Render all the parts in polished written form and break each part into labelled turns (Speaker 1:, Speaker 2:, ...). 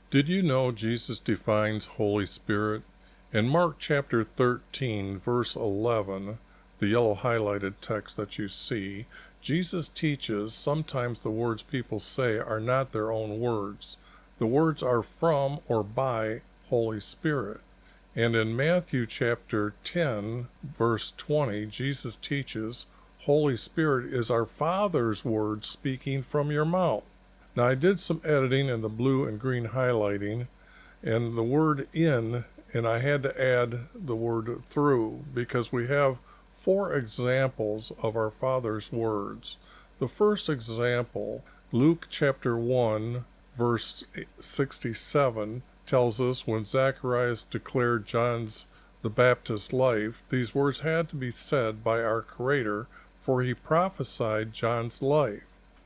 Speaker 1: Did you know Jesus defines Holy Spirit? In Mark chapter 13, verse 11, the yellow highlighted text that you see, Jesus teaches sometimes the words people say are not their own words. The words are from or by Holy Spirit. And in Matthew chapter 10, verse 20, Jesus teaches, Holy Spirit is our Father's word speaking from your mouth. Now I did some editing in the blue and green highlighting and the word in, and I had to add the word through because we have 4 examples of our Father's words. The first example, Luke chapter 1, verse 67, tells us when Zacharias declared John's the Baptist's life, these words had to be said by our Creator, for he prophesied John's life.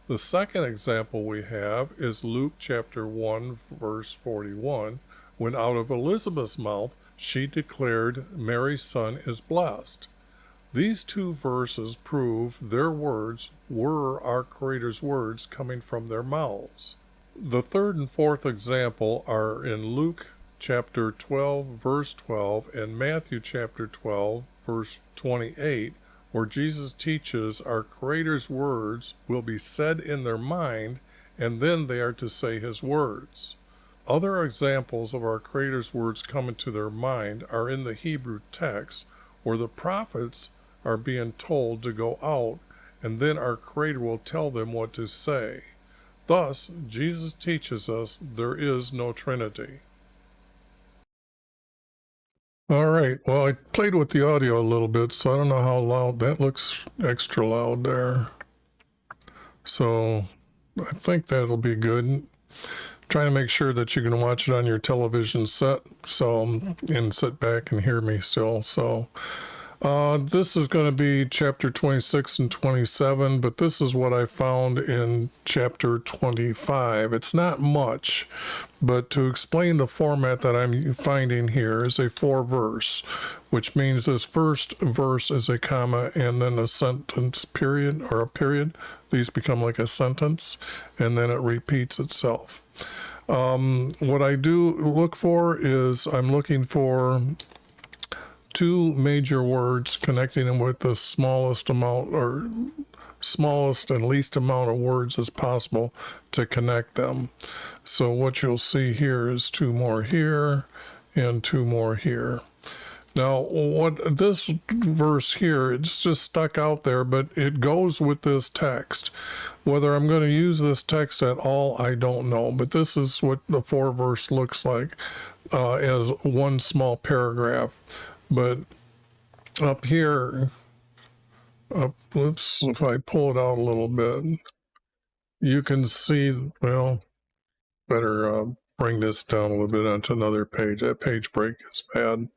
Speaker 1: The second example we have is Luke chapter 1, verse 41, when out of Elizabeth's mouth she declared Mary's son is blessed. These 2 verses prove their words were our Creator's words coming from their mouths. The third and fourth example are in Luke chapter 12, verse 12, and Matthew chapter 12, verse 28, where Jesus teaches our Creator's words will be said in their mind, and then they are to say his words. Other examples of our Creator's words coming to their mind are in the Hebrew text, where the prophets are being told to go out, and then our Creator will tell them what to say. Thus, Jesus teaches us there is no Trinity. All right, well, I played with the audio a little bit, so I don't know how loud that looks. Extra loud there. So I think that'll be good. Trying to make sure that you can watch it on your television set, and sit back and hear me still. So this is going to be chapter 26 and 27, but this is what I found in chapter 25. It's not much, but to explain the format that I'm finding here is a 4-verse, which means this first verse is a comma and then a sentence period or a period. These become like a sentence, and then it repeats itself. What I do look for is I'm looking for 2 major words, connecting them with the smallest amount or smallest and least amount of words as possible to connect them. So what you'll see here is 2 more here and 2 more here. Now, what this verse here, it's just stuck out there, but it goes with this text. Whether I'm going to use this text at all, I don't know, but this is what the 4-verse looks like as one small paragraph. But up here, oops, if I pull it out a little bit, you can see, well, better bring this down a little bit onto another page. That page break is bad.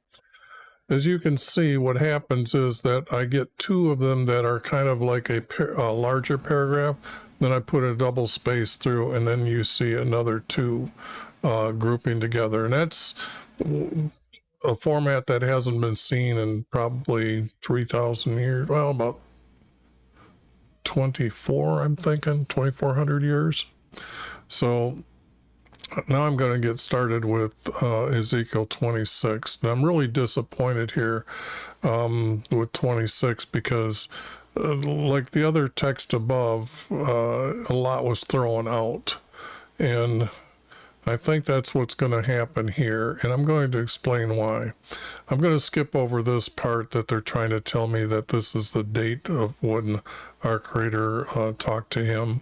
Speaker 1: As you can see, what happens is that I get 2 of them that are kind of like a larger paragraph. Then I put a double space through, and then you see another 2 grouping together. And that's a format that hasn't been seen in probably 3,000 years. Well, about 24, I'm thinking, 2,400 years. So now I'm going to get started with Ezekiel 26. And I'm really disappointed here with 26 because like the other text above, a lot was thrown out. And I think that's what's going to happen here, and I'm going to explain why. I'm going to skip over this part that they're trying to tell me that this is the date of when our Creator talked to him,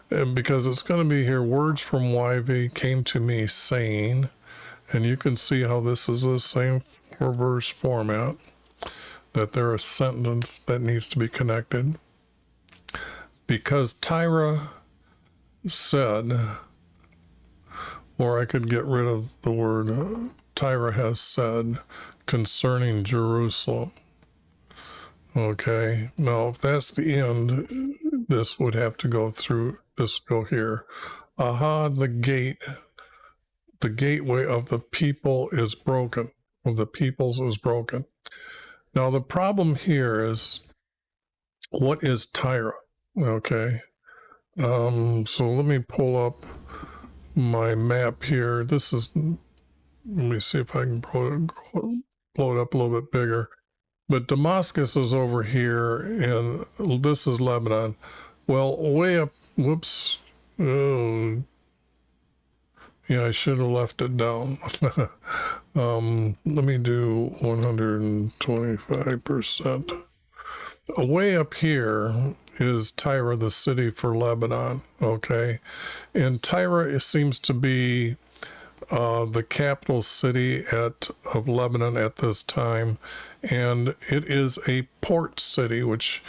Speaker 1: because it's going to be here, words from YV came to me saying, and you can see how this is the same 4-verse format, that there is a sentence that needs to be connected. Because Tyra said, or I could get rid of the word Tyra has said concerning Jerusalem. Okay, now if that's the end, this would have to go through, this go here. Aha, the gateway of the people is broken, of the peoples is broken. Now the problem here is, what is Tyra? Okay, so let me pull up my map here. This is, let me see if I can blow it up a little bit bigger. But Damascus is over here, and this is Lebanon. Well, way up, whoops. Oh, yeah, I should have left it down. Let me do 125%. Way up here is Tyre, the city for Lebanon, okay? And Tyre seems to be the capital city of Lebanon at this time, and it is a port city, which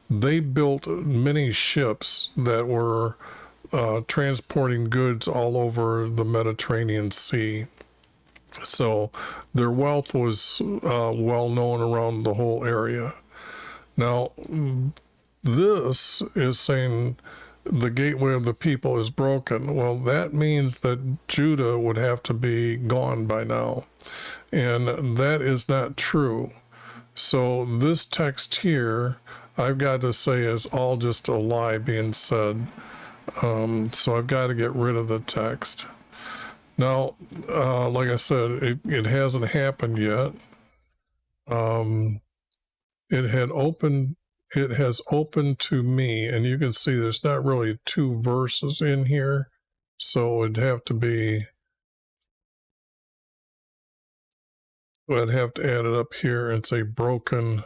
Speaker 1: they built many ships that were transporting goods all over the Mediterranean Sea. So their wealth was well known around the whole area. Now, this is saying the gateway of the people is broken. Well, that means that Judah would have to be gone by now. And that is not true. So this text here, I've got to say, is all just a lie being said. So I've got to get rid of the text. Now, like I said, it hasn't happened yet. It has opened to me, and you can see there's not really two verses in here, so I'd have to add it up here and say broken.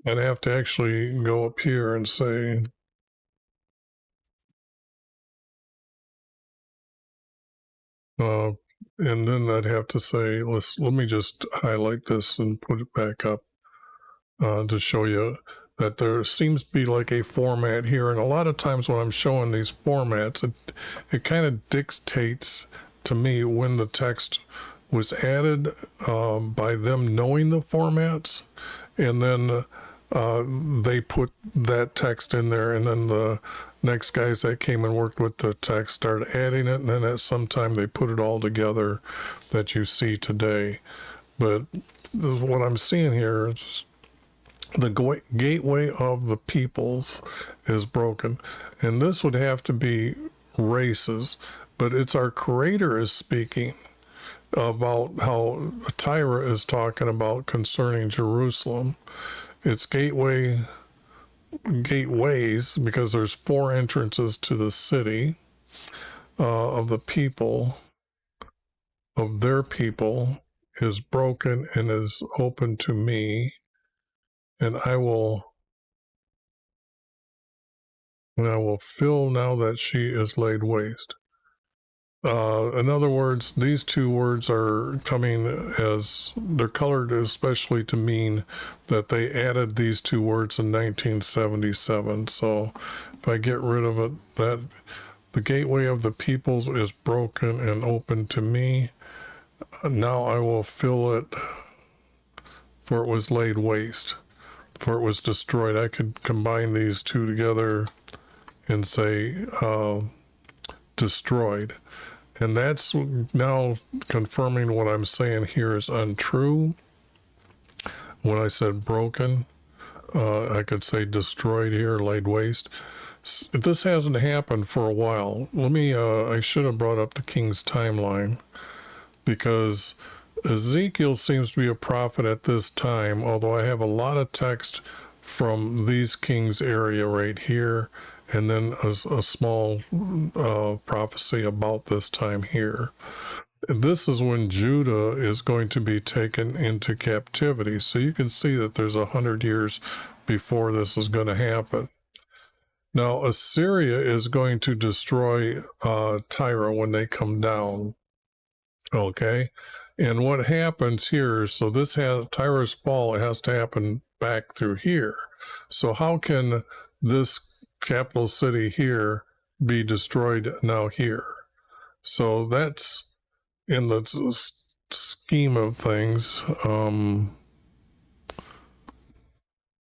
Speaker 1: I'd have to actually go up here and say, and then I'd have to say, let me just highlight this and put it back up to show you that there seems to be like a format here. And a lot of times when I'm showing these formats, it kind of dictates to me when the text was added by them knowing the formats. And then they put that text in there, and then the next guys that came and worked with the text started adding it, and then at some time they put it all together that you see today. But what I'm seeing here is the gateway of the peoples is broken, and this would have to be races, but it's our Creator is speaking about how Tyre is talking about concerning Jerusalem. It's gateways, because there's 4 entrances to the city of the people, of their people, is broken and is open to me, and I will fill now that she is laid waste. In other words, these two words are coming as they're colored especially to mean that they added these two words in 1977. So if I get rid of it, that the gateway of the peoples is broken and open to me. Now I will fill it, for it was laid waste, for it was destroyed. I could combine these two together and say destroyed. And that's now confirming what I'm saying here is untrue. When I said broken, I could say destroyed here, laid waste. This hasn't happened for a while. I should have brought up the king's timeline, because Ezekiel seems to be a prophet at this time, although I have a lot of text from these kings area right here, and then a small prophecy about this time here. This is when Judah is going to be taken into captivity. So you can see that there's 100 years before this is going to happen. Now, Assyria is going to destroy Tyre when they come down. Okay? And what happens here, so this has Tyre's fall, it has to happen back through here. So how can this capital city here be destroyed now here? So that's in the scheme of things.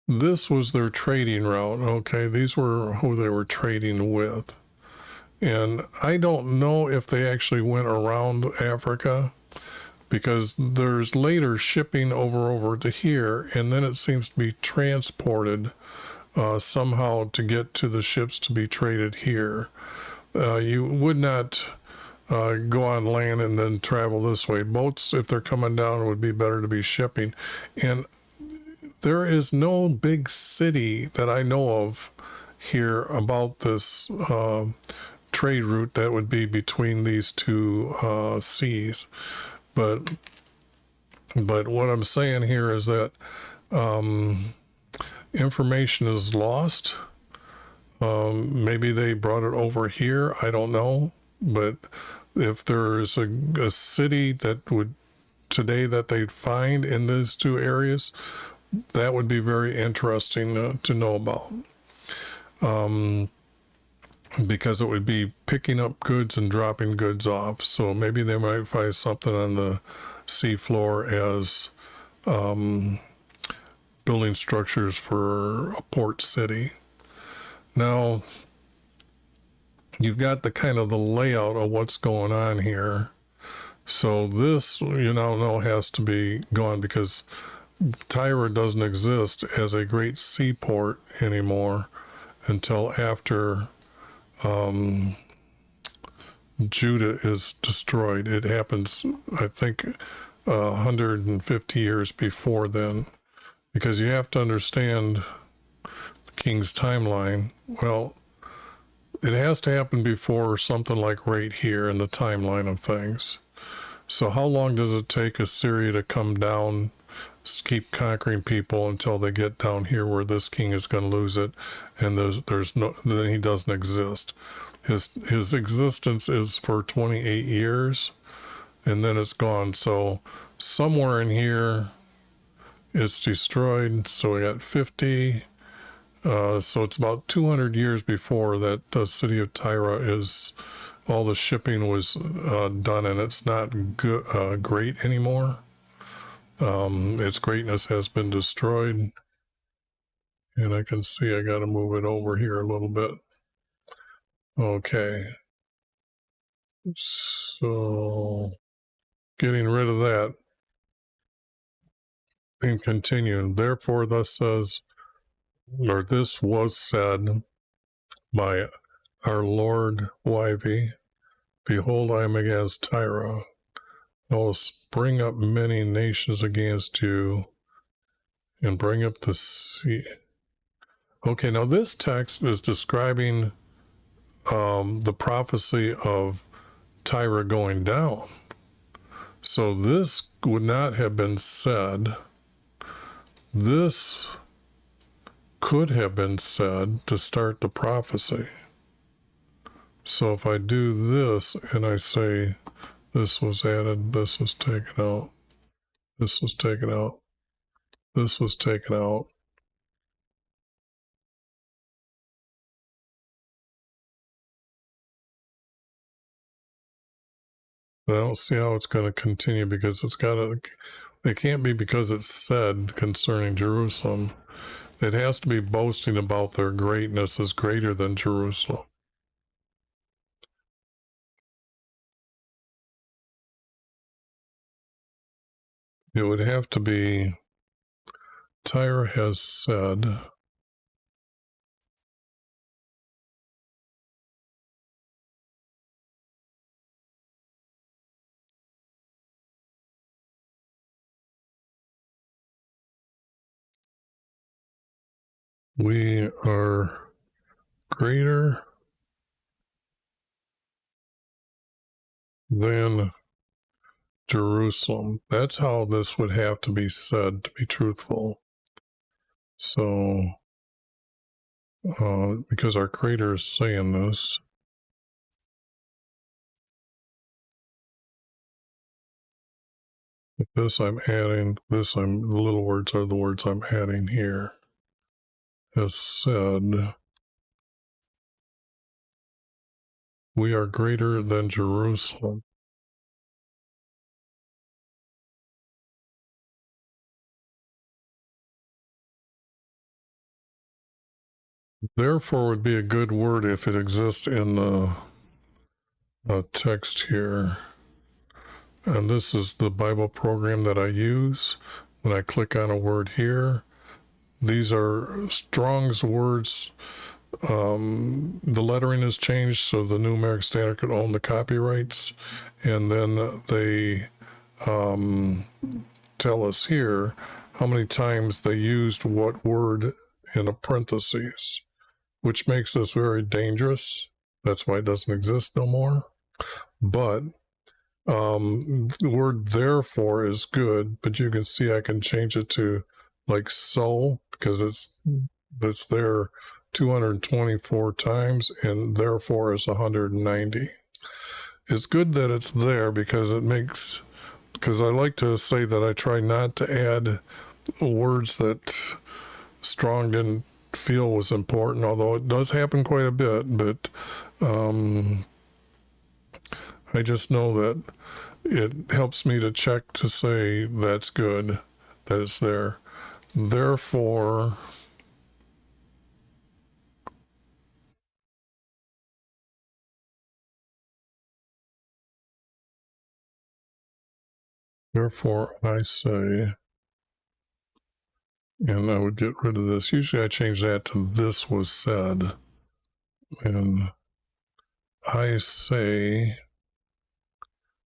Speaker 1: This was their trading route. Okay, these were who they were trading with, and I don't know if they actually went around Africa, because there's later shipping over to here, and then it seems to be transported somehow to get to the ships to be traded here. You would not go on land and then travel this way. Boats, if they're coming down, would be better to be shipping. And there is no big city that I know of here about this trade route that would be between these two seas. But what I'm saying here is that information is lost. Maybe they brought it over here. I don't know. But if there's a city that would today that they'd find in these two areas, that would be very interesting to know about. Because it would be picking up goods and dropping goods off. So maybe they might find something on the seafloor as building structures for a port city. Now, you've got the kind of the layout of what's going on here. So this, you now know, has to be gone because Tyre doesn't exist as a great seaport anymore until after Judah is destroyed. It happens, I think, 150 years before then, because you have to understand the king's timeline. Well, it has to happen before something like right here in the timeline of things. So how long does it take Assyria to come down, keep conquering people until they get down here where this king is going to lose it, and there's no, then he doesn't exist. His existence is for 28 years, and then it's gone. So somewhere in here, it's destroyed. So we got 50. So it's about 200 years before that the city of Tyre is, all the shipping was done, and it's not great anymore. Its greatness has been destroyed. And I can see I got to move it over here a little bit. Okay. So getting rid of that and continuing. Therefore, thus says, or this was said by our Lord YV, behold, I am against Tyre. I will spring up many nations against you and bring up the sea. Okay, now this text is describing the prophecy of Tyre going down. So this would not have been said. This could have been said to start the prophecy. So if I do this and I say this was added, this was taken out, this was taken out, this was taken out, but I don't see how it's going to continue because it's got to, it can't be because it's said concerning Jerusalem. It has to be boasting about their greatness is greater than Jerusalem. It would have to be, Tyre has said, we are greater than Jerusalem. That's how this would have to be said to be truthful. So, because our creator is saying this, this I'm adding, this I'm, the little words are the words I'm adding here. As said, we are greater than Jerusalem. Therefore would be a good word if it exists in the text here. And this is the Bible program that I use. When I click on a word here, These are Strong's words. The lettering has changed, so the New American Standard could own the copyrights. And then they tell us here how many times they used what word in a parentheses, which makes this very dangerous. That's why it doesn't exist no more. But the word therefore is good, but you can see I can change it to like so, because it's there 224 times, and therefore is 190. It's good that it's there because I like to say that I try not to add words that Strong didn't feel was important, although it does happen quite a bit. But I just know that it helps me to check to say that's good, that it's there. Therefore, I say, and I would get rid of this. Usually I change that to this was said. And I say,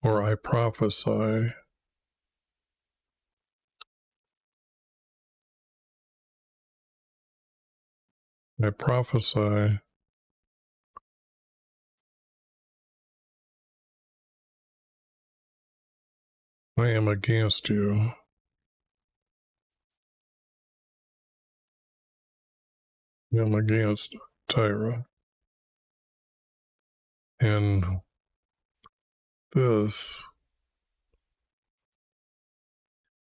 Speaker 1: or I prophesy. I prophesy I am against you. I am against Tyra. And this,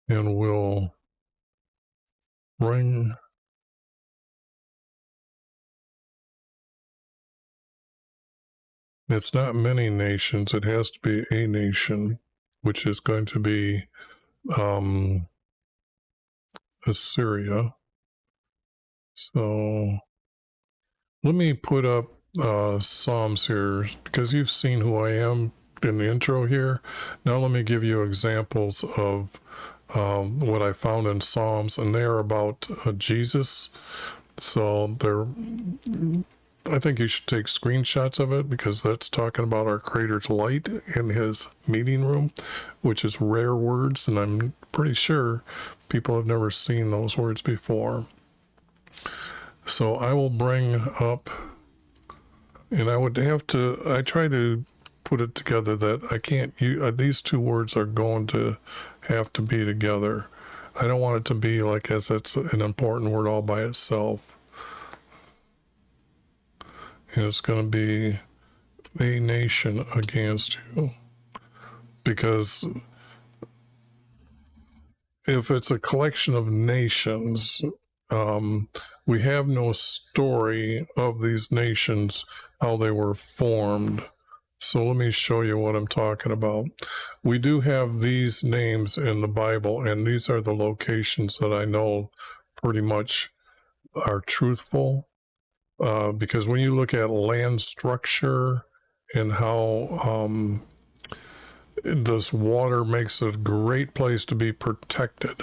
Speaker 1: and will bring it's not many nations, it has to be a nation, which is going to be Assyria. So let me put up Psalms here, because you've seen who I am in the intro here. Now let me give you examples of what I found in Psalms, and they are about Jesus. So I think you should take screenshots of it, because that's talking about our Creator's light in his meeting room, which is rare words, and I'm pretty sure people have never seen those words before. So I will bring up, and I try to put it together that I can't, these two words are going to have to be together. I don't want it to be like as it's an important word all by itself. And it's going to be a nation against you. Because if it's a collection of nations, we have no story of these nations, how they were formed. So let me show you what I'm talking about. We do have these names in the Bible, and these are the locations that I know pretty much are truthful. Because when you look at land structure and how this water makes it a great place to be protected.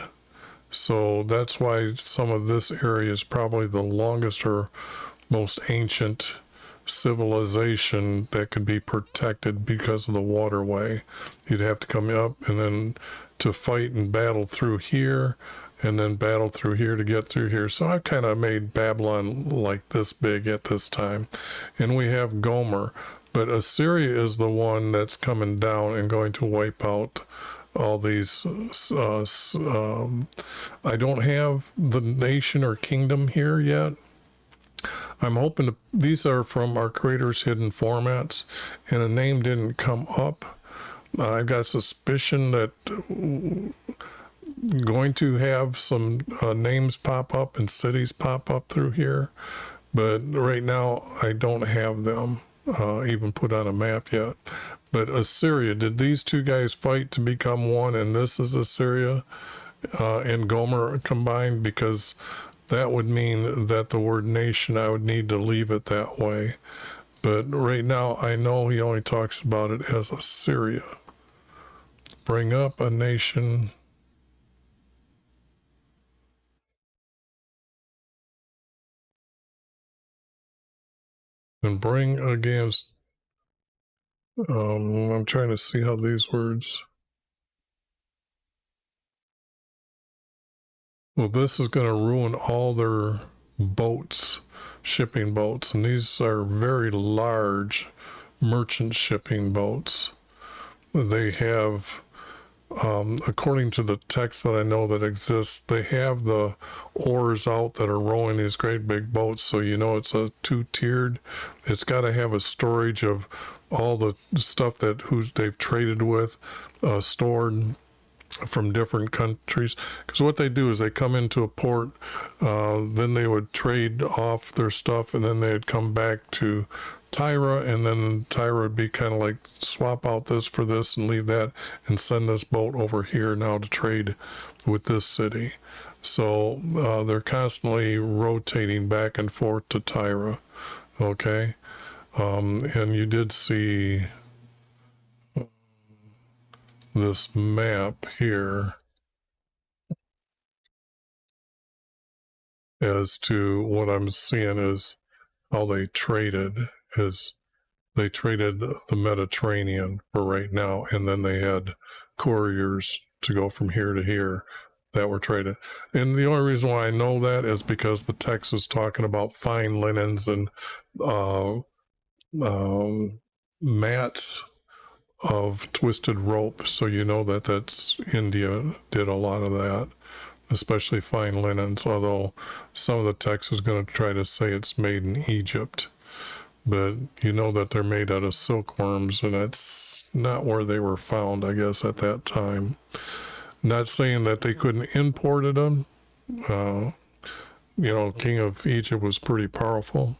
Speaker 1: So that's why some of this area is probably the longest or most ancient civilization that could be protected because of the waterway. You'd have to come up and then to fight and battle through here, and then battle through here to get through here. So I've kind of made Babylon like this big at this time. And we have Gomer. But Assyria is the one that's coming down and going to wipe out all these. I don't have the nation or kingdom here yet. I'm hoping these are from our Creator's hidden formats, and a name didn't come up. I've got suspicion that going to have some names pop up and cities pop up through here, but right now I don't have them even put on a map yet. But Assyria, did these two guys fight to become one, and this is Assyria and Gomer combined? Because that would mean that the word nation, I would need to leave it that way. But right now I know he only talks about it as Assyria. Bring up a nation and bring against, I'm trying to see how these words, well, this is going to ruin all their boats, shipping boats, and these are very large merchant shipping boats. They have, according to the text that I know that exists, they have the oars out that are rowing these great big boats, so you know it's a two-tiered. It's got to have a storage of all the stuff that they've traded with, stored from different countries, because what they do is they come into a port, then they would trade off their stuff, and then they'd come back to Tyra, and then Tyra would be kind of like swap out this for this and leave that and send this boat over here now to trade with this city. So they're constantly rotating back and forth to Tyra. Okay. And you did see this map here as to what I'm seeing is how they traded, is they traded the Mediterranean for right now, and then they had couriers to go from here to here that were traded. And the only reason why I know that is because the text is talking about fine linens and mats of twisted rope, so you know that that's India did a lot of that, especially fine linens, although some of the text is going to try to say it's made in Egypt. But you know that they're made out of silkworms, and that's not where they were found, I guess, at that time. Not saying that they couldn't import them. King of Egypt was pretty powerful,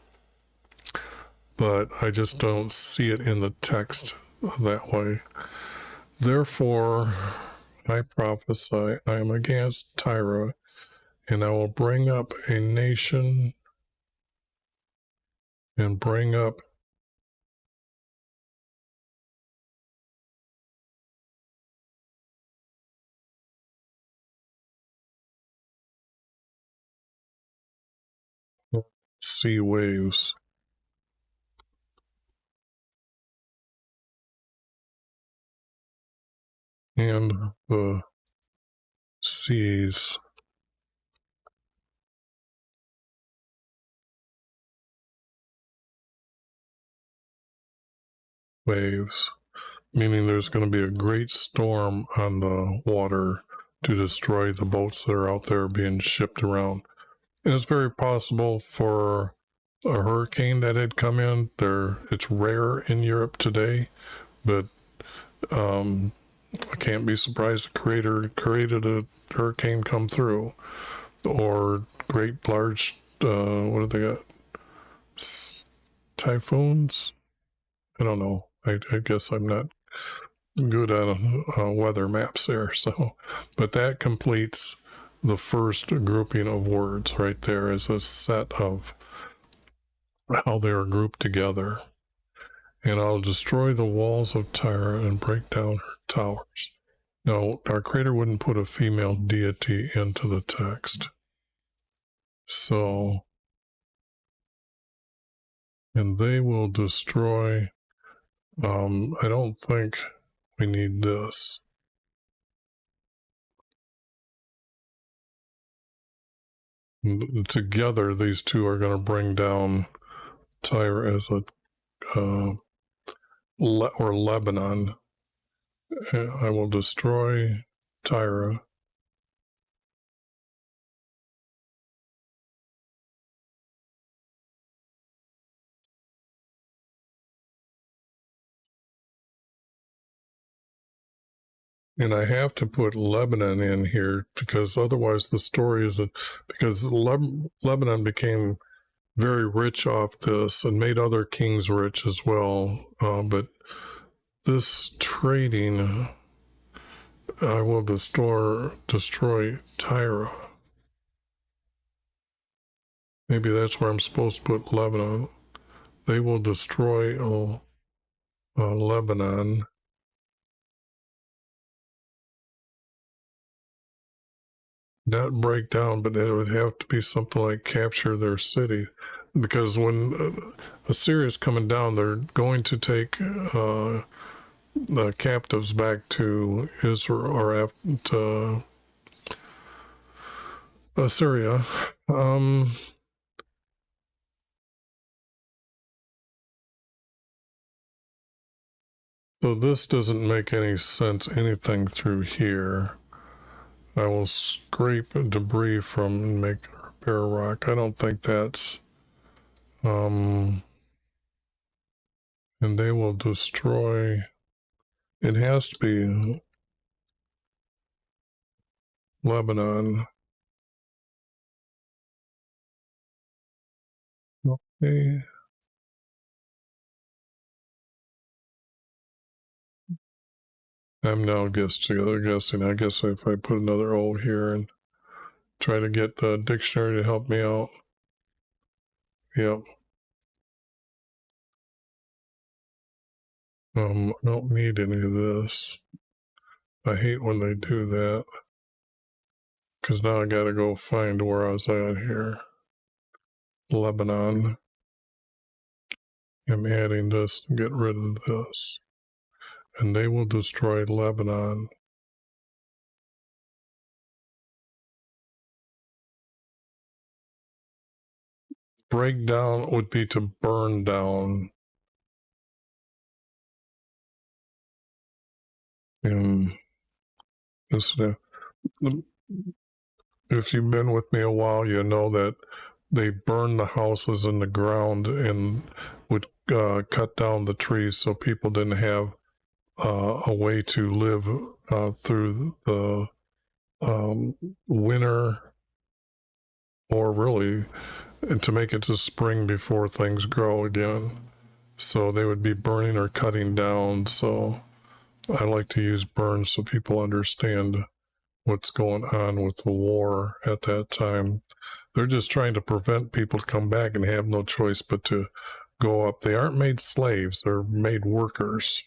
Speaker 1: but I just don't see it in the text that way. Therefore, I prophesy, I am against Tyre, and I will bring up a nation and bring up sea waves. And the seas. Waves, meaning there's going to be a great storm on the water to destroy the boats that are out there being shipped around. And it's very possible for a hurricane that had come in there. It's rare in Europe today, but I can't be surprised the creator created a hurricane come through, or great large what do they got, typhoons. I don't know. I guess I'm not good on weather maps there. So, but that completes the first grouping of words right there as a set of how they are grouped together. And I'll destroy the walls of Tyre and break down her towers. Now, our creator wouldn't put a female deity into the text. So, and they will destroy, I don't think we need this. Together, these two are going to bring down Tyre as a or Lebanon. I will destroy Tyre. And I have to put Lebanon in here because otherwise the story is because Lebanon became very rich off this and made other kings rich as well. But this trading, I will destroy Tyre. Maybe that's where I'm supposed to put Lebanon. They will destroy Lebanon. Not break down, but it would have to be something like capture their city. because when Assyria's coming down, they're going to take the captives back to Israel or to Assyria. So this doesn't make any sense, anything through here. I will scrape debris from and make bare rock. I don't think that's, and they will destroy, it has to be Lebanon. Okay. I'm now guessing. I guess if I put another O here and try to get the dictionary to help me out. Yep. I don't need any of this. I hate when they do that, because now I gotta go find where I was at here. Lebanon. I'm adding this to get rid of this. And they will destroy Lebanon. Break down would be to burn down. And this, if you've been with me a while, you know that they burned the houses in the ground and would cut down the trees so people didn't have a way to live through the winter, or really to make it to spring before things grow again. So they would be burning or cutting down. So I like to use burn so people understand what's going on with the war at that time. They're just trying to prevent people to come back and have no choice but to go up. They aren't made slaves, they're made workers.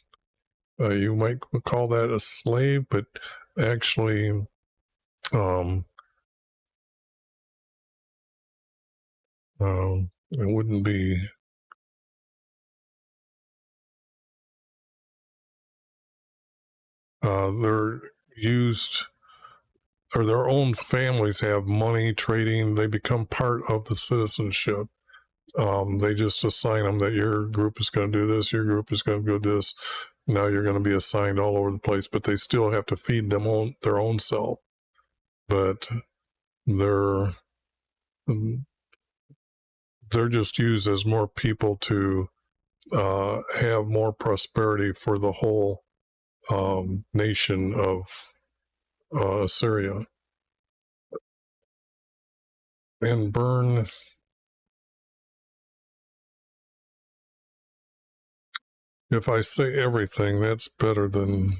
Speaker 1: You might call that a slave, but actually, it wouldn't be. They're used, or their own families have money trading. They become part of the citizenship. They just assign them that your group is going to do this, your group is going to do this. Now you're going to be assigned all over the place, but they still have to feed them their own self. But they're just used as more people to have more prosperity for the whole nation of Assyria. And burn. If I say everything, that's better than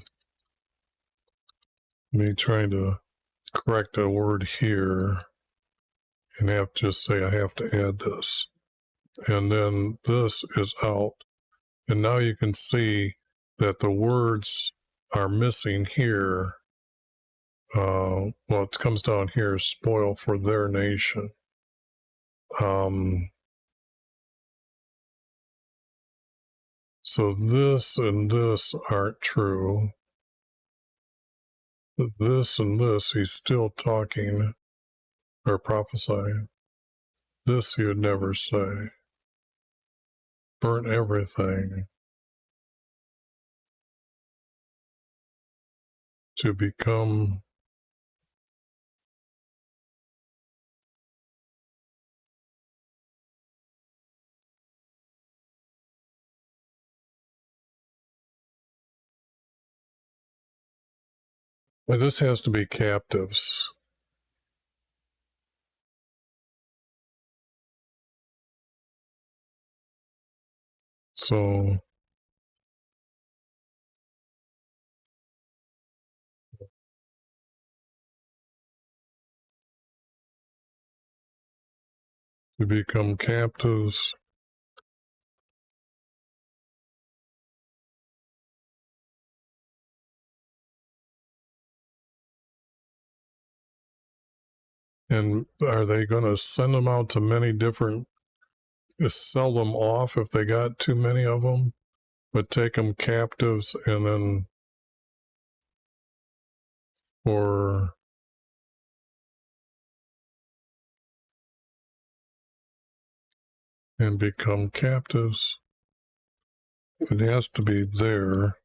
Speaker 1: me trying to correct a word here and have to just say I have to add this. And then this is out. And now you can see that the words are missing here. Well, it comes down here, spoil for their nation. So this and this aren't true. This and this, he's still talking or prophesying. This he would never say. Burn everything to become well, this has to be captives. So to become captives. And are they going to send them out to many different sell them off if they got too many of them, but take them captives and then and become captives. It has to be there.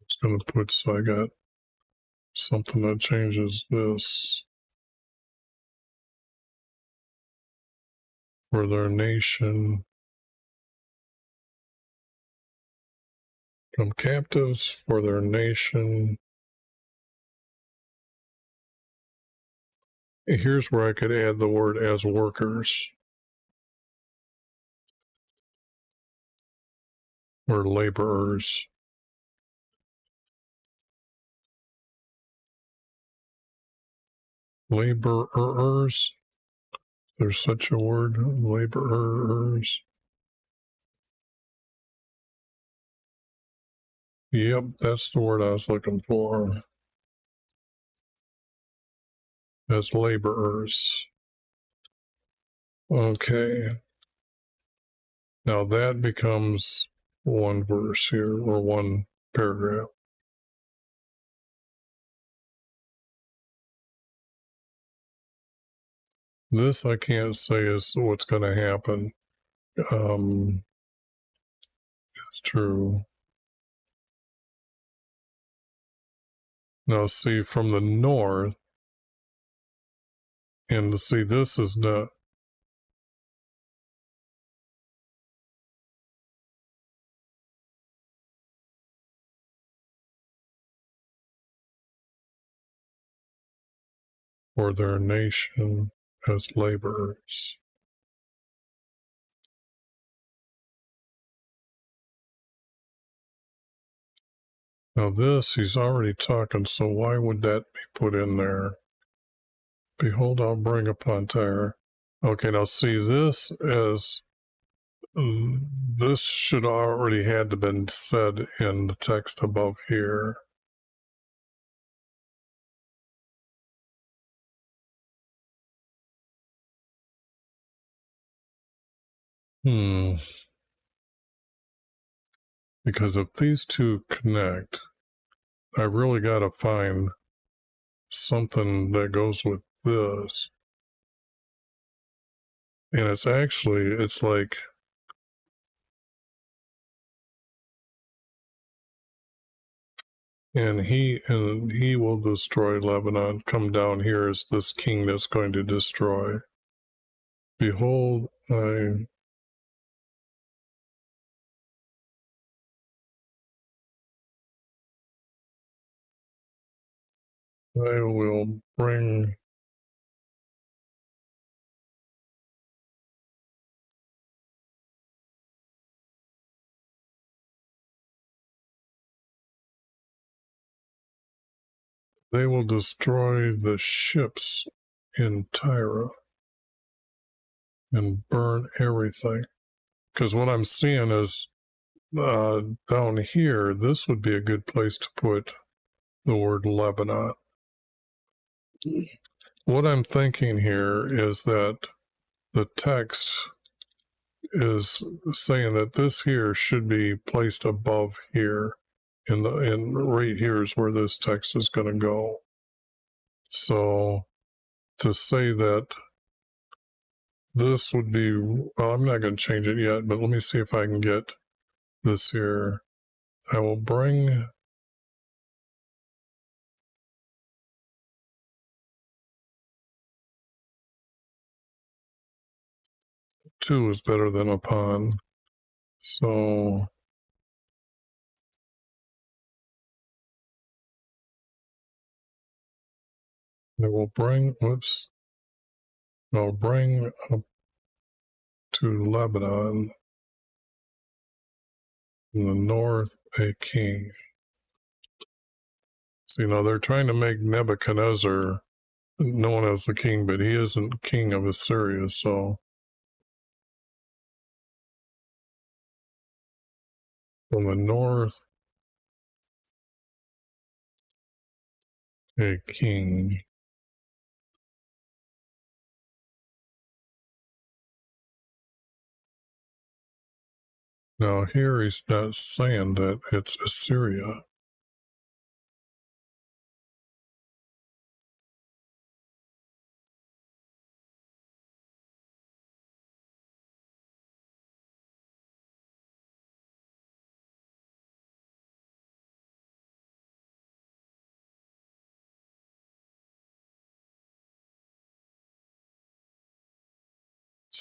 Speaker 1: It's going to put, so I got something that changes this. For their nation, become captives for their nation. Here's where I could add the word as workers or laborers. Laborers. There's such a word, laborers. Yep, that's the word I was looking for. As laborers. Okay. Now that becomes one verse here, or one paragraph. This I can't say is what's going to happen. It's true. Now see, from the north, and see, this is not, for their nation as laborers. Now this, he's already talking, so why would that be put in there? Behold, I'll bring upon Tyre. Okay, now see, this should already had to been said in the text above here. Because if these two connect, I really got to find something that goes with this. And it's like, and he will destroy Lebanon. Come down here as this king that's going to destroy. Behold, I will bring they will destroy the ships in Tyre and burn everything. Because what I'm seeing is down here, this would be a good place to put the word Lebanon. What I'm thinking here is that the text is saying that this here should be placed above here, and right here is where this text is going to go. So to say that this would be, well, I'm not going to change it yet, but let me see if I can get this here. I will bring to is better than upon. So I will bring, I'll bring up to Lebanon in the north a king. So, they're trying to make Nebuchadnezzar known as the king, but he isn't king of Assyria. So from the north, a king. Now here he's not saying that it's Assyria.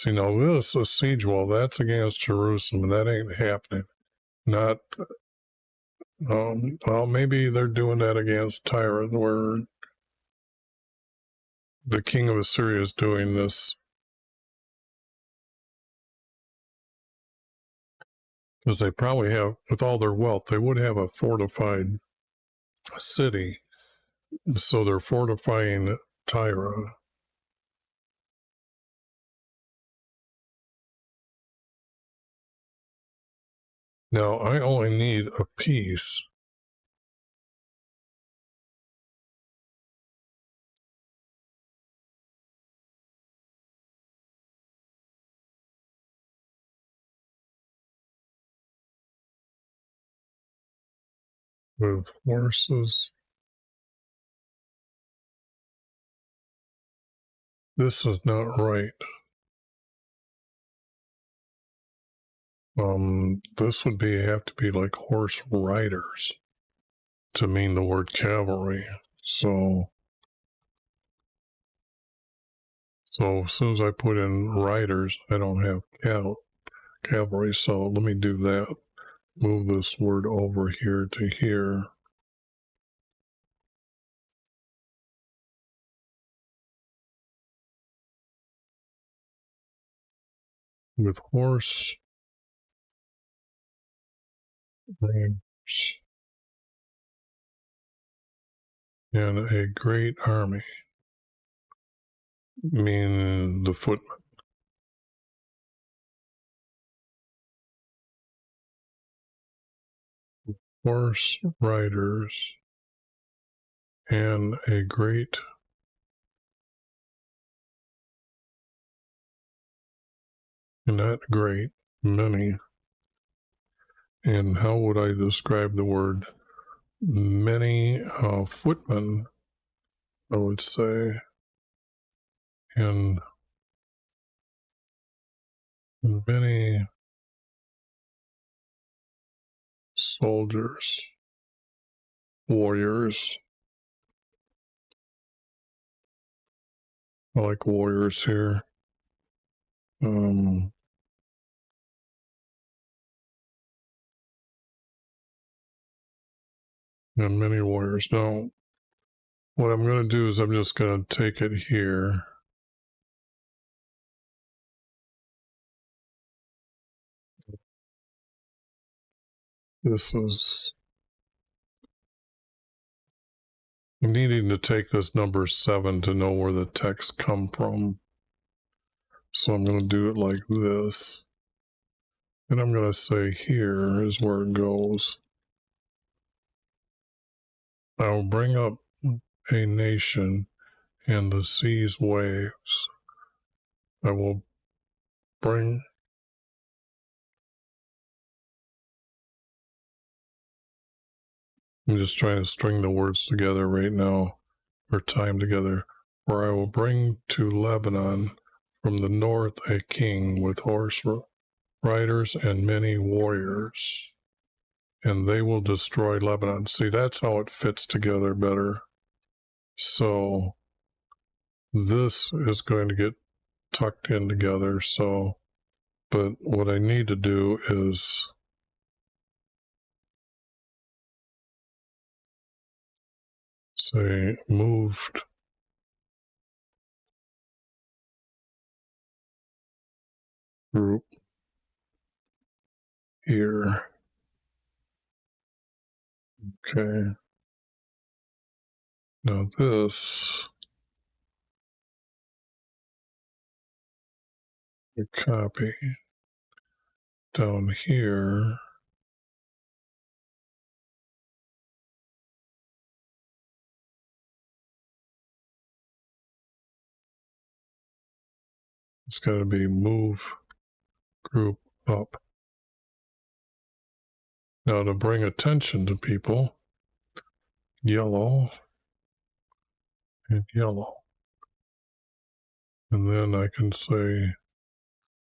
Speaker 1: See, now this, a siege wall, that's against Jerusalem, and that ain't happening. Not, well, maybe they're doing that against Tyre, where the king of Assyria is doing this. Because they probably have, with all their wealth, they would have a fortified city. So they're fortifying Tyre. Now, I only need a piece. With horses. This is not right. This would have to be like horse riders to mean the word cavalry. So as soon as I put in riders, I don't have cavalry. So let me do that. Move this word over here to here. With horse riders and a great army, meaning the footmen. Horse riders and a great not great, many. And how would I describe the word many footmen? I would say, and many soldiers, warriors. I like warriors here. And many warriors. Now, what I'm going to do is I'm just going to take it here. This is, I'm needing to take this number 7 to know where the text come from. So I'm going to do it like this. And I'm going to say here is where it goes. I will bring up a nation and the sea's waves. I will bring I'm just trying to string the words together right now, or time together. For I will bring to Lebanon from the north a king with horse riders and many warriors, and they will destroy Lebanon. See, that's how it fits together better. So this is going to get tucked in together. So, but what I need to do is say moved group here. Okay. Now this, copy down here. It's got to be move group up. Now to bring attention to people, yellow and yellow. And then I can say,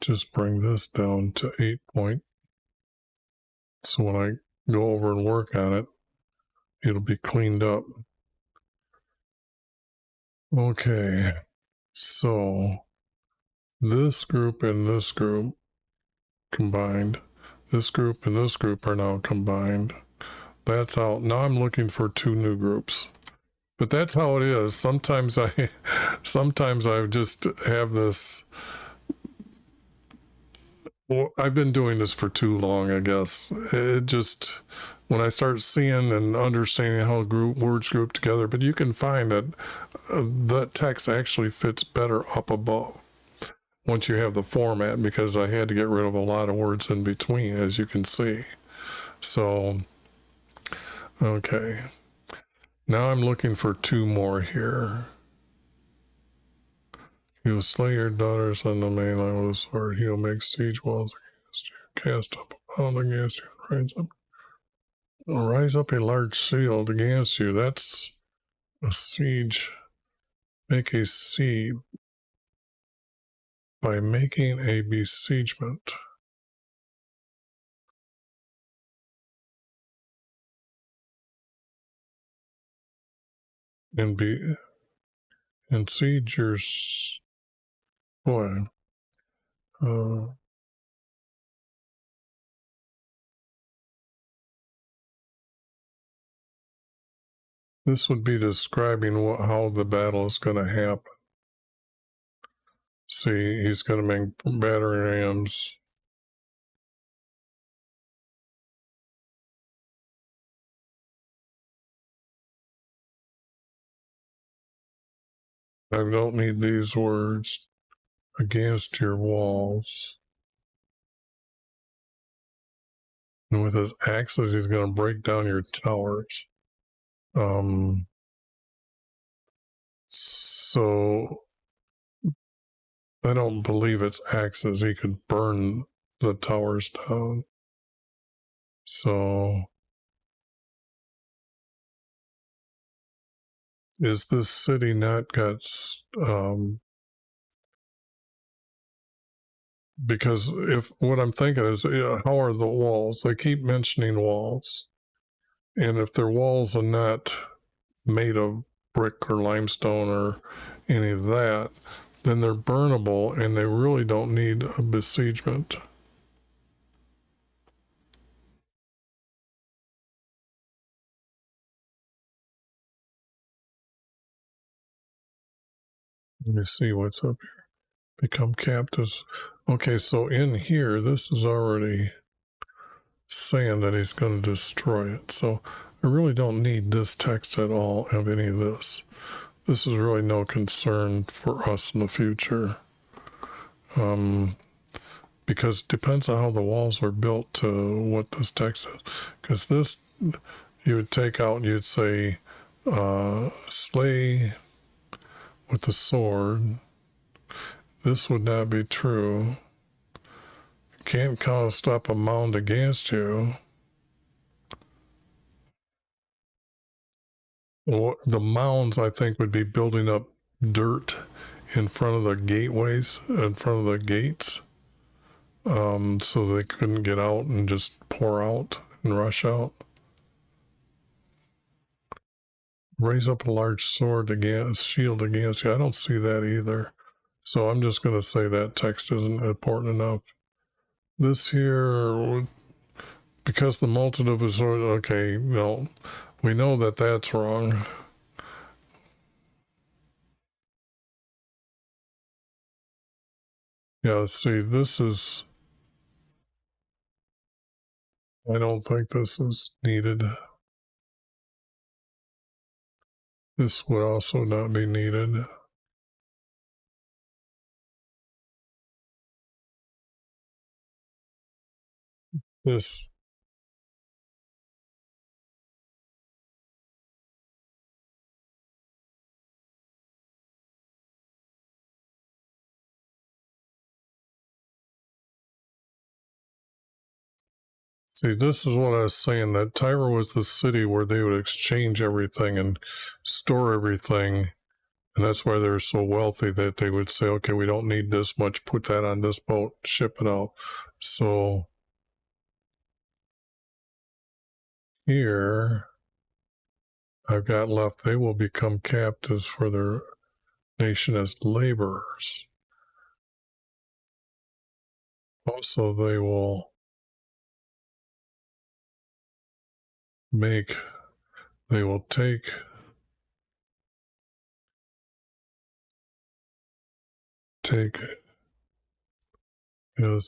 Speaker 1: just bring this down to 8 point. So when I go over and work on it, it'll be cleaned up. Okay, so this group and this group combined. This group and this group are now combined. That's out. Now I'm looking for 2 new groups. But that's how it is. Sometimes I just have this. Well, I've been doing this for too long, I guess. It just, when I start seeing and understanding how words group together, but you can find that that text actually fits better up above once you have the format, because I had to get rid of a lot of words in between, as you can see. So, okay. Now I'm looking for 2 more here. He will slay your daughters on the mainland with a sword. He will make siege walls against you, cast up a mound against you, and rise up a large shield against you. That's a siege. Make a siege by making a besiegement. And siege your boy. This would be describing how the battle is going to happen. See, he's going to make battering rams. I don't need these words. Against your walls. And with his axes, he's going to break down your towers. So I don't believe it's axes. He could burn the towers down. So is this city not got because if what I'm thinking is, how are the walls? They keep mentioning walls. And if their walls are not made of brick or limestone or any of that, then they're burnable and they really don't need a besiegement. Let me see what's up here. Become captives. Okay, so in here, this is already saying that he's going to destroy it. So I really don't need this text at all of any of this. This is really no concern for us in the future. Because it depends on how the walls were built to what this text is. Because this, you would take out and you'd say, slay with the sword. This would not be true. Can't cast up a mound against you. Well, the mounds, I think, would be building up dirt in front of the gateways, in front of the gates, so they couldn't get out and just pour out and rush out. Raise up a large sword against, shield against you. I don't see that either. So I'm just going to say that text isn't important enough. This here, because the multitude of swords, okay, no, we know that that's wrong. Yeah, see, this is, I don't think this is needed. This would also not be needed. This, See, this is what I was saying, that Tyre was the city where they would exchange everything and store everything. And that's why they're so wealthy, that they would say, okay, we don't need this much, put that on this boat, ship it out. So here I've got left, they will become captives for their nation as laborers. Also, they will take as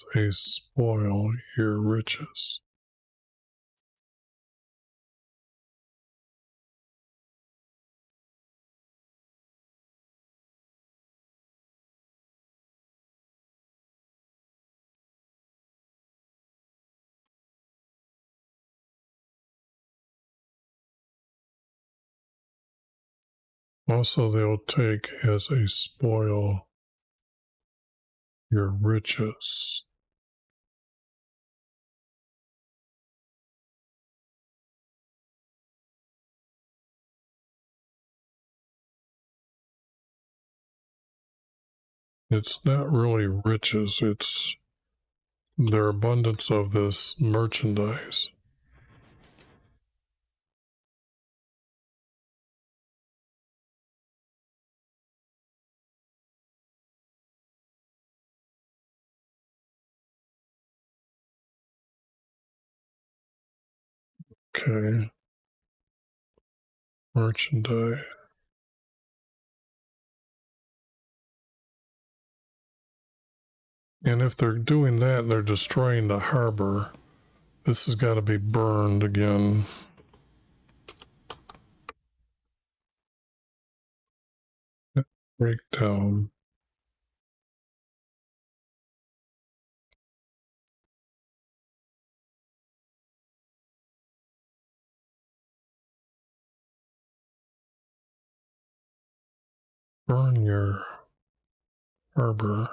Speaker 1: a spoil your riches. Also, they'll take as a spoil your riches. It's not really riches, it's their abundance of this merchandise. Okay. Merchandise. And if they're doing that, they're destroying the harbor. This has got to be burned again. Breakdown. Burn your harbor.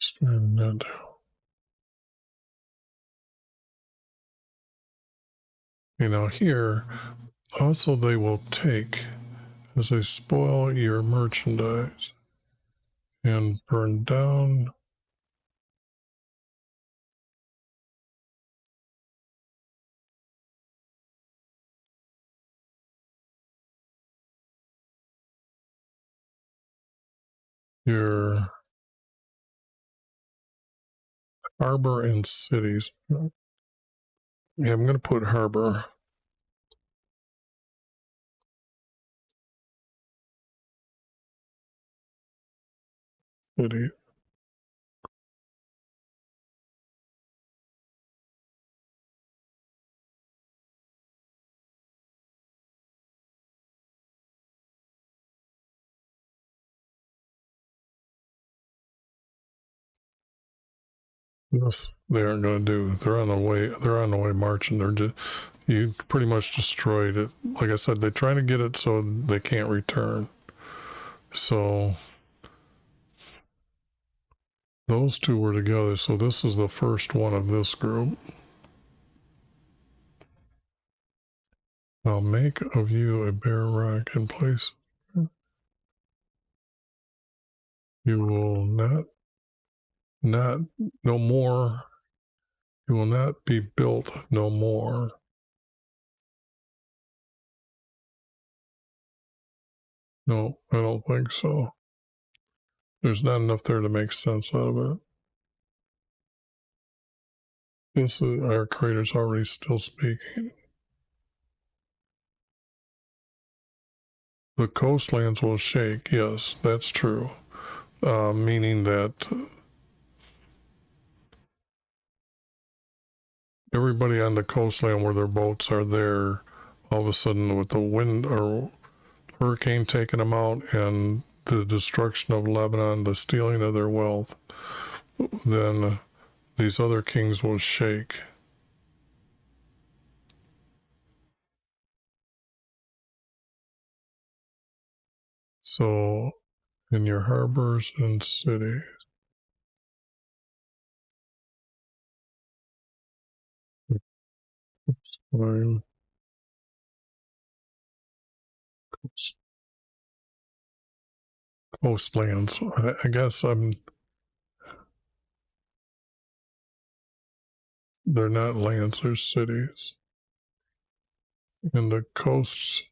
Speaker 1: Spend that. Here, also they will take as they spoil your merchandise and burn down your harbor and cities. Yeah, I'm going to put harbor. City. Yes, they aren't going to do. They're on the way. They're on the way marching. You pretty much destroyed it. Like I said, they try to get it so they can't return. So those two were together. So this is the first one of this group. I'll make of you a bare rock in place. You will no more. You will not be built no more. No, I don't think so. There's not enough there to make sense out of it. Our creator's already still speaking. The coastlands will shake. Yes, that's true. Meaning that everybody on the coastline where their boats are there, all of a sudden with the wind or hurricane taking them out and the destruction of Lebanon, the stealing of their wealth, then these other kings will shake. So, in your harbors and cities, coastlands. I guess they're not lands, they're cities. And the coasts,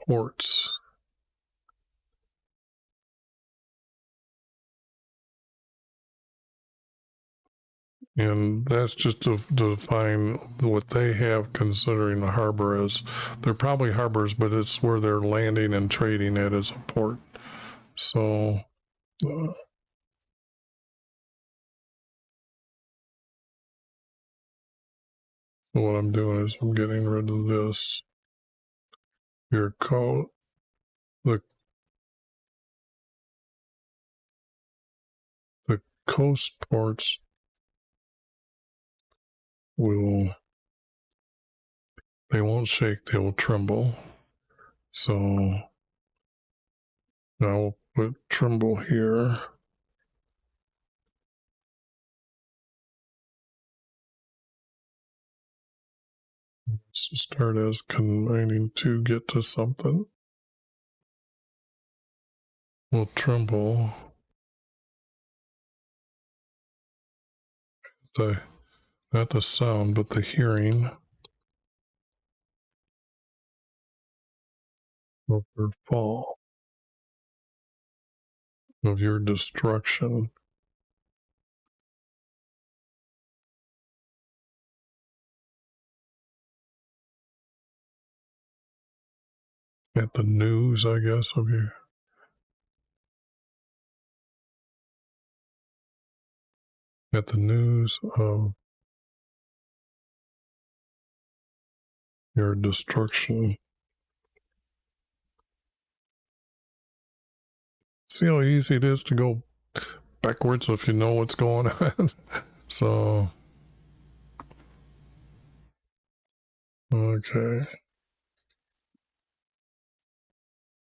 Speaker 1: ports. And that's just to define what they have considering a harbor is. They're probably harbors, but it's where they're landing and trading at as a port. So, what I'm doing is I'm getting rid of this. Your coat, the coast ports they won't shake, they will tremble. So I'll put tremble here. Let's start as combining to get to something. Will tremble. Not the sound, but the hearing of your fall, of your destruction. At the news, I guess, of you. At the news of your destruction. See how easy it is to go backwards if you know what's going on. So, okay.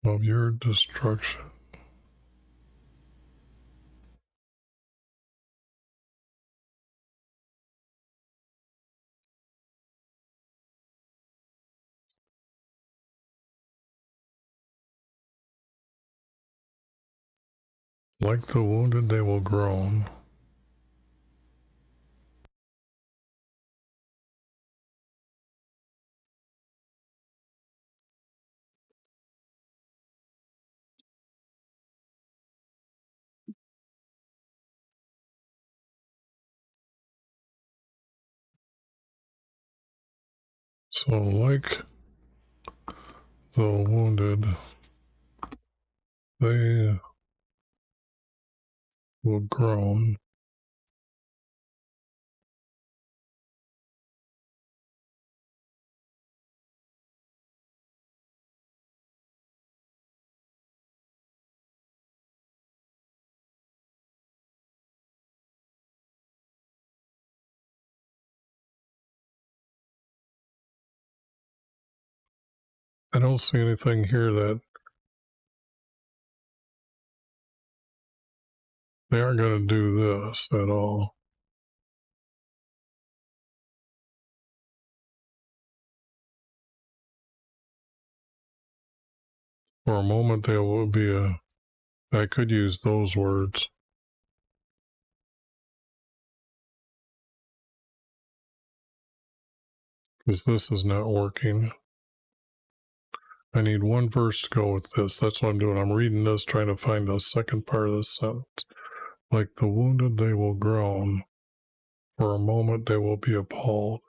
Speaker 1: Of your destruction. Like the wounded, they will groan. So, like the wounded, they will groan. I don't see anything here that they aren't going to do this at all. For a moment, there will be I could use those words. Because this is not working. I need one verse to go with this. That's what I'm doing. I'm reading this, trying to find the second part of this sentence. Like the wounded, they will groan. For a moment, they will be appalled.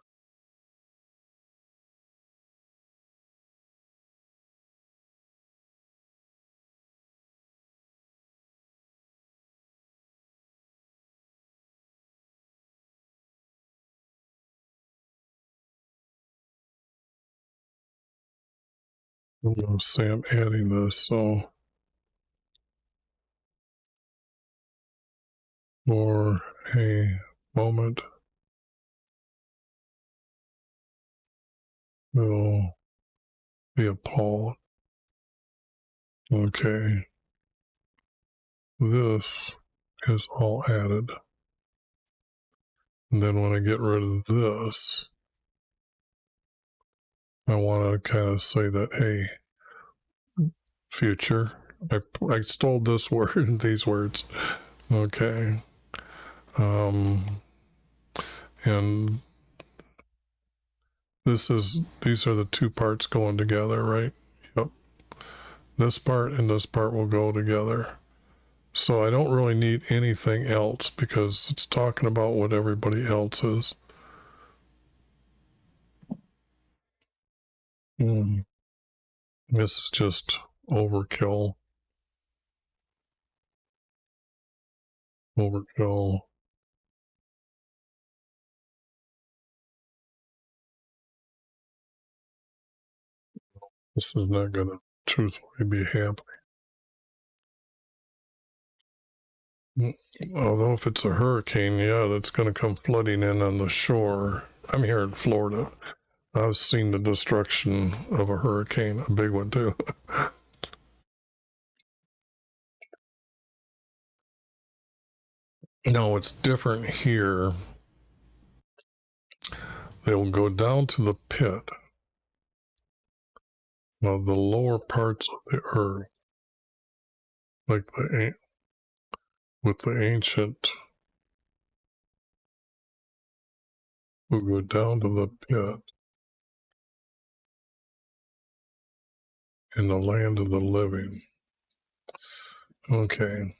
Speaker 1: I'm going to say I'm adding this, so for a moment. Will be appalled. Okay. This is all added. And then when I get rid of this, I want to kind of say that, hey, future, I stole this word, these words. Okay. And these are the two parts going together, right? Yep. This part and this part will go together. So I don't really need anything else because it's talking about what everybody else is. This is just overkill. Overkill. This is not going to truthfully be happening. Although if it's a hurricane, yeah, that's going to come flooding in on the shore. I'm here in Florida. I've seen the destruction of a hurricane, a big one too. No, it's different here. They will go down to the pit of the lower parts of the earth, like with the ancient, will go down to the pit in the land of the living. Okay.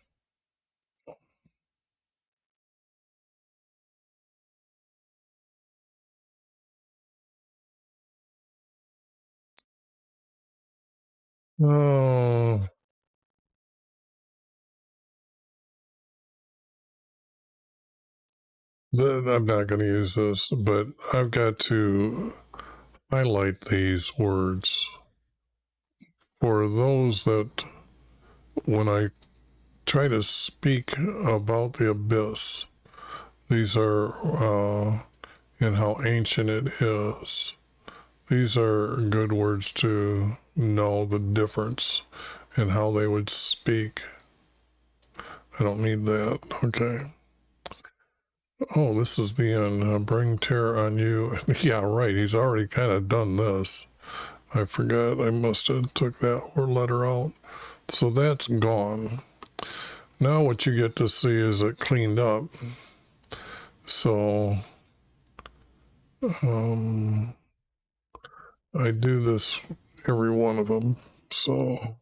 Speaker 1: Oh, I'm not going to use this, but I've got to highlight these words for those that, when I try to speak about the abyss, these are, and how ancient it is. These are good words to know the difference and how they would speak. I don't need that. Okay. Oh, this is the end. Bring terror on you. Yeah, right. He's already kind of done this. I forgot. I must have took that letter out. So that's gone. Now what you get to see is it cleaned up. So I do this every one of them. So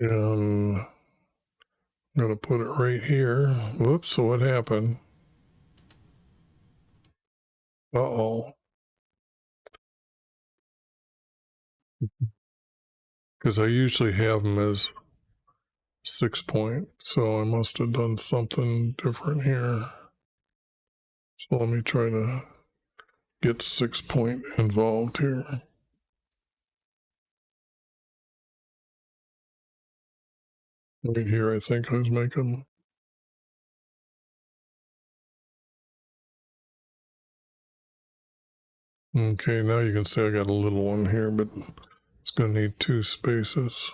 Speaker 1: and I'm going to put it right here. Whoops, so what happened? Uh-oh. Because I usually have them as 6 point, so I must have done something different here. So let me try to get 6 point involved here. Right here, I think I was making. Okay, now you can see I got a little one here, but it's going to need 2 spaces.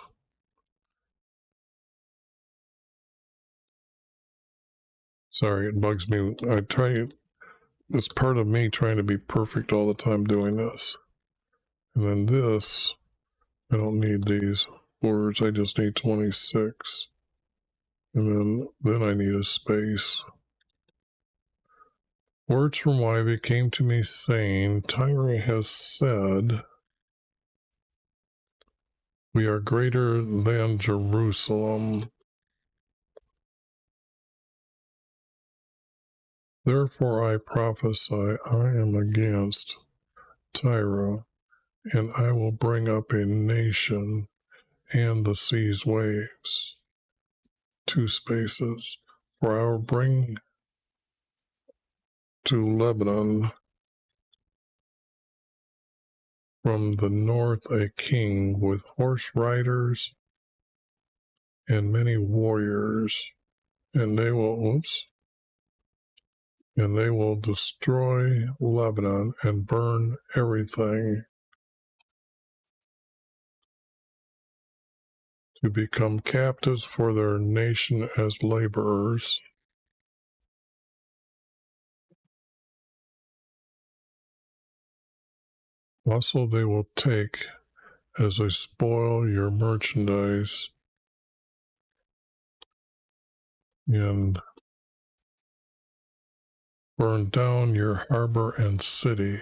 Speaker 1: Sorry, it bugs me. It's part of me trying to be perfect all the time doing this. And then this, I don't need these words, I just need 26. And then I need a space. Words from YHVH came to me saying, Tyra has said, we are greater than Jerusalem. Therefore I prophesy, I am against Tyra, and I will bring up a nation and the sea's waves. 2 spaces. For I will bring to Lebanon from the north a king with horse riders and many warriors, and they will, and they will destroy Lebanon and burn everything to become captives for their nation as laborers. Also, they will take as a spoil your merchandise and burn down your harbor and city.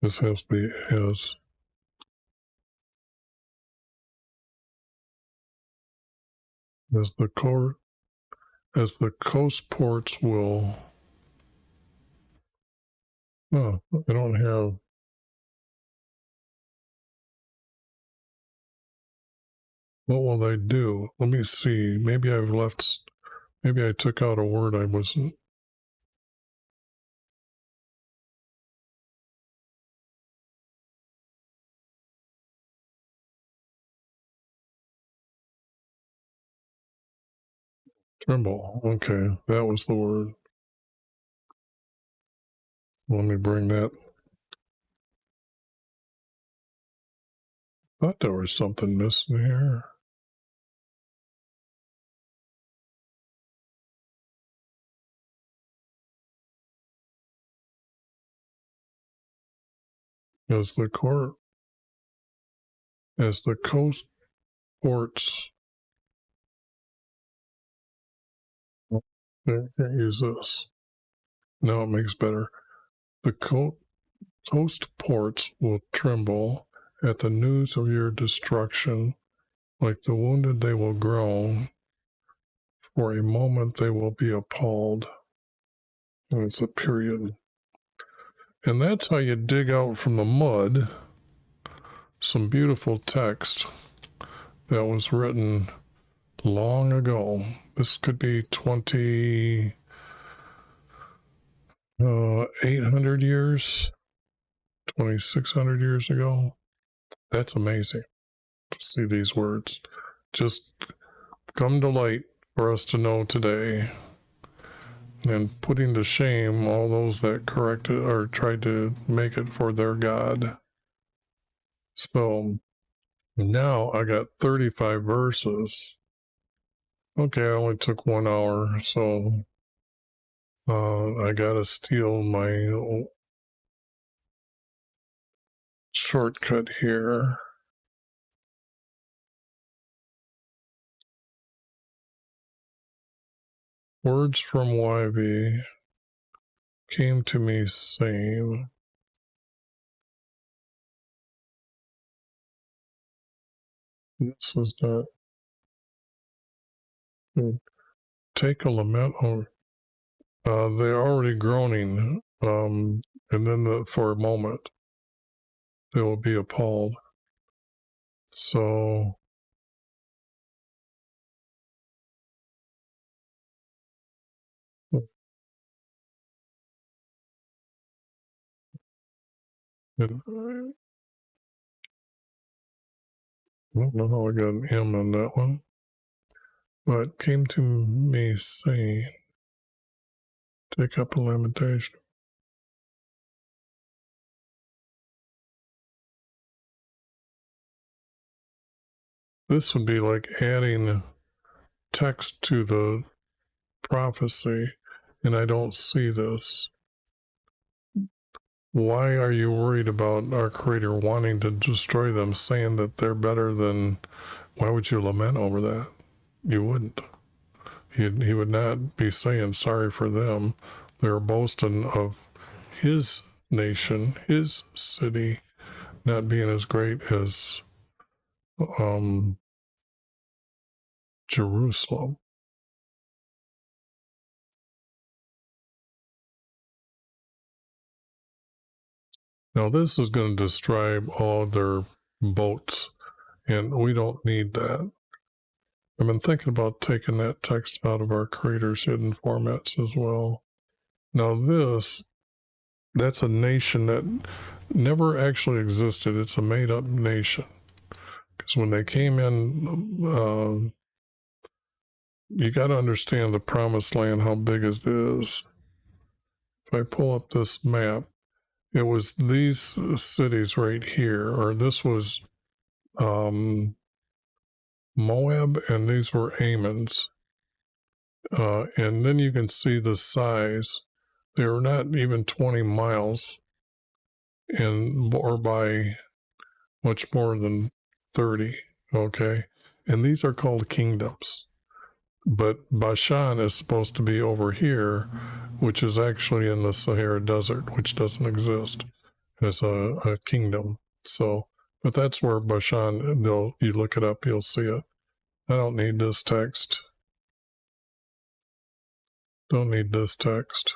Speaker 1: This has to be as the coast ports will. Oh, I don't have. What will they do? Let me see. Maybe I've left. Maybe I took out a word I wasn't. Tremble. Okay, that was the word. Let me bring that. Thought there was something missing here. As the coast ports. I can't use this. Now it makes better. The coast ports will tremble at the news of your destruction. Like the wounded, they will groan. For a moment, they will be appalled. And it's a period. And that's how you dig out from the mud some beautiful text that was written long ago. This could be 800 years, 2,600 years ago. That's amazing to see these words just come to light for us to know today, and putting to shame all those that corrected or tried to make it for their God. So now I got 35 verses. Okay, I only took 1 hour, so I gotta steal my shortcut here. Words from YV came to me saying, this is not good. Take a lament on. They're already groaning, and then for a moment, they will be appalled. So, I don't know how I got an M on that one, but came to me saying, take up a lamentation. This would be like adding text to the prophecy, and I don't see this. Why are you worried about our Creator wanting to destroy them, saying that they're better than? Why would you lament over that? You wouldn't. He would not be saying sorry for them. They're boasting of his nation, his city, not being as great as Jerusalem. Now this is going to describe all their boats, and we don't need that. I've been thinking about taking that text out of our Creator's Hidden formats as well. Now that's a nation that never actually existed. It's a made-up nation. Because when they came in, you got to understand the promised land, how big it is. If I pull up this map, it was these cities right here, or this was Moab, and these were Ammon's. And then you can see the size. They were not even 20 miles, or by much more than 30, okay? And these are called kingdoms. But Bashan is supposed to be over here, which is actually in the Sahara Desert, which doesn't exist as a kingdom. So, but that's where Bashan, you look it up, you'll see it. I don't need this text. Don't need this text.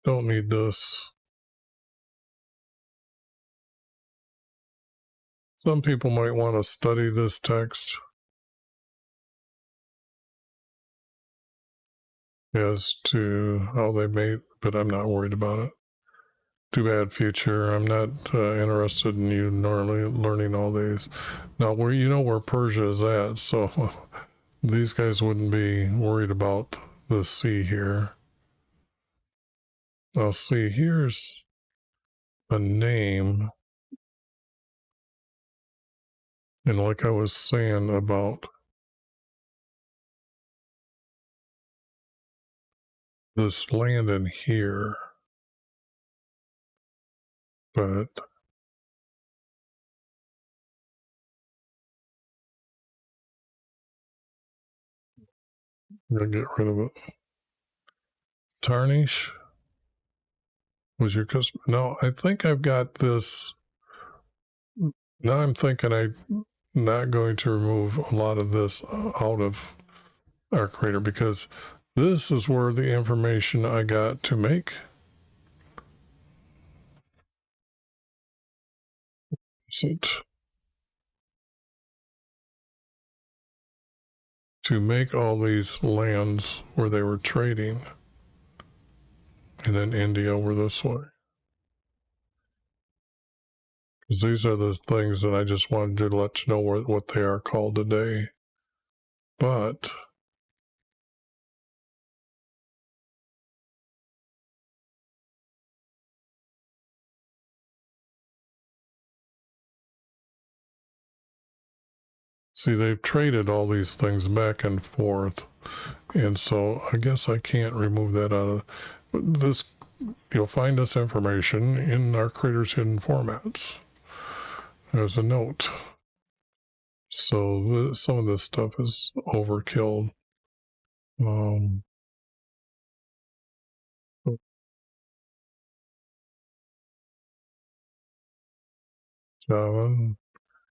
Speaker 1: Don't need this. Some people might want to study this text as to how they made, but I'm not worried about it. Too bad, future. I'm not interested in you learning all these. Now, where Persia is at, so these guys wouldn't be worried about the sea here. Now, see, here's a name, and like I was saying about this land in here, but I'm gonna get rid of it. Tarnish was your customer. No, I think I've got this. Now I'm thinking I'm not going to remove a lot of this out of our creator, because this is where the information I got to make. To make all these lands where they were trading, and then India were this way. Because these are the things that I just wanted to let you know what they are called today. But see, they've traded all these things back and forth, and so I guess I can't remove that out of this. You'll find this information in our Creator's Hidden formats as a note. So some of this stuff is overkill. Java,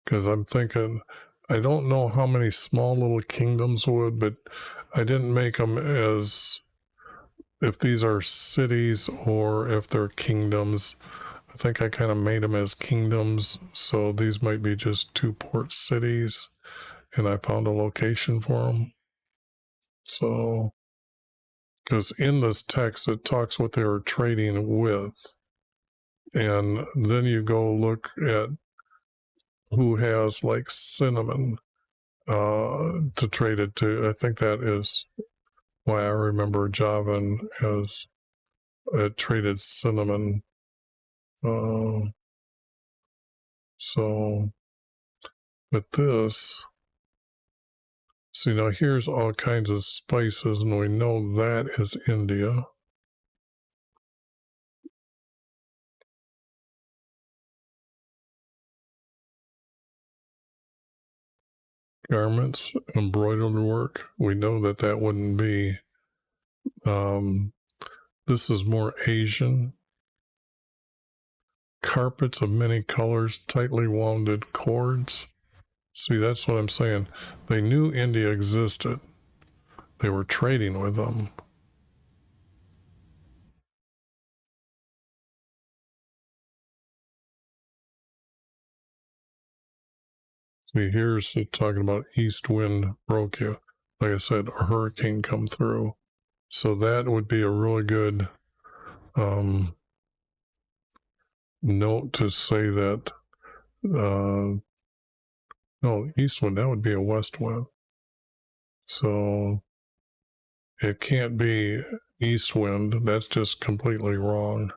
Speaker 1: because I'm thinking, I don't know how many small little kingdoms would, but I didn't make them as if these are cities or if they're kingdoms. I think I kind of made them as kingdoms, so these might be just 2 port cities, and I found a location for them. So, because in this text it talks what they were trading with, and then you go look at who has like cinnamon to trade it to. I think that is why I remember Javan as traded cinnamon. So, but this, see, now here's all kinds of spices, and we know that is India. Garments, embroidered work, we know that wouldn't be. This is more Asian. Carpets of many colors, tightly wounded cords. See, that's what I'm saying. They knew India existed. They were trading with them. See, here's it talking about east wind broke you. Like I said, a hurricane come through. So that would be a really good note to say that, no, east wind, that would be a west wind. So it can't be east wind. That's just completely wrong.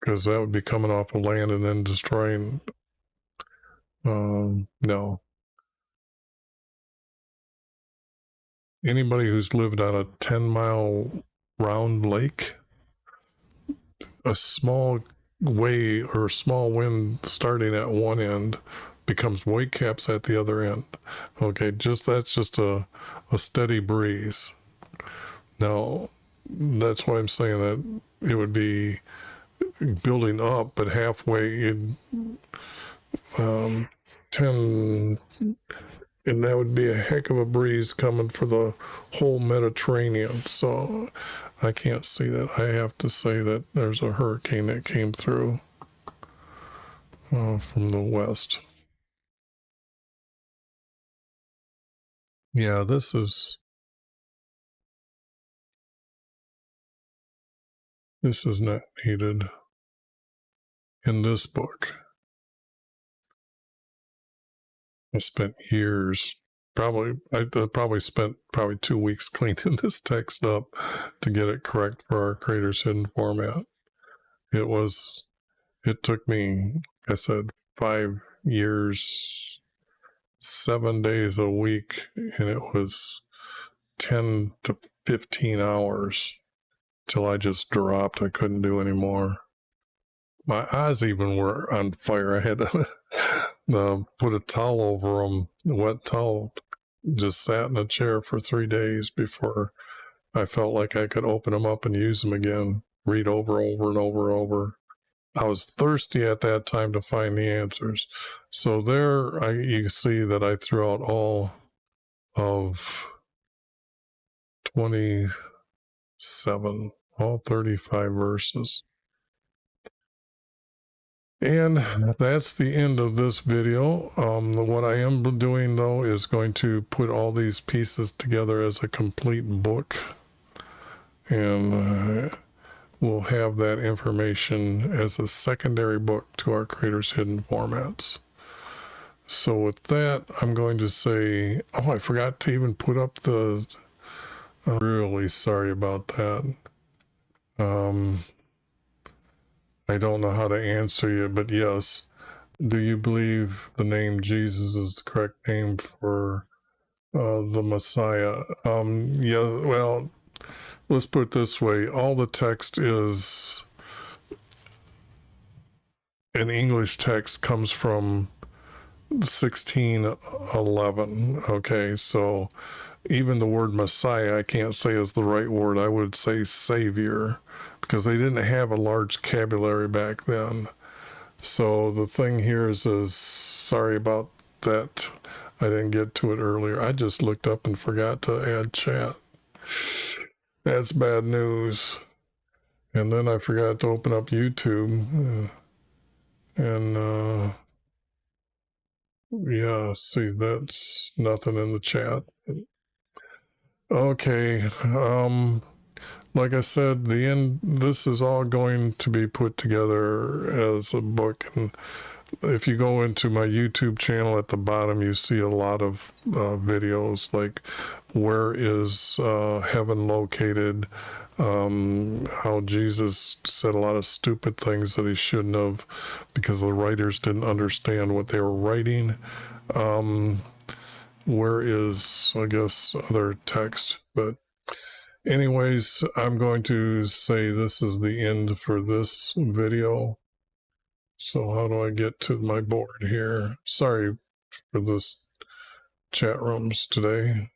Speaker 1: Because that would be coming off of land and then destroying. No. Anybody who's lived on a 10-mile round lake, a small way or small wind starting at one end becomes whitecaps at the other end. Okay, that's just a steady breeze. Now, that's why I'm saying that it would be building up, but halfway in 10, and that would be a heck of a breeze coming for the whole Mediterranean. So I can't see that. I have to say that there's a hurricane that came through from the west. Yeah, this is not needed in this book. I spent years, I probably spent 2 weeks cleaning this text up to get it correct for our Creator's Hidden format. It took me, like I said, 5 years, 7 days a week, and it was 10 to 15 hours till I just dropped. I couldn't do anymore. My eyes even were on fire. I had to put a towel over them, a wet towel, just sat in a chair for 3 days before I felt like I could open them up and use them again, read over and over. I was thirsty at that time to find the answers. So there you see that I threw out all of 27, all 35 verses. And that's the end of this video. What I am doing, though, is going to put all these pieces together as a complete book. And we'll have that information as a secondary book to our Creator's Hidden formats. So with that, I'm going to say, I forgot to even put up the... I'm really sorry about that. I don't know how to answer you, but yes. Do you believe the name Jesus is the correct name for the Messiah? Yeah, well, let's put it this way. All the text is... An English text comes from 1611. Okay, so even the word Messiah I can't say is the right word. I would say Savior, because they didn't have a large vocabulary back then. So the thing here is sorry about that. I didn't get to it earlier. I just looked up and forgot to add chat. That's bad news. And then I forgot to open up YouTube. Yeah, see, that's nothing in the chat. Okay, like I said, this is all going to be put together as a book. And if you go into my YouTube channel at the bottom, you see a lot of videos like where is heaven located, how Jesus said a lot of stupid things that he shouldn't have because the writers didn't understand what they were writing. Where is, I guess, other text. But anyways, I'm going to say this is the end for this video. So how do I get to my board here? Sorry for this chat rooms today.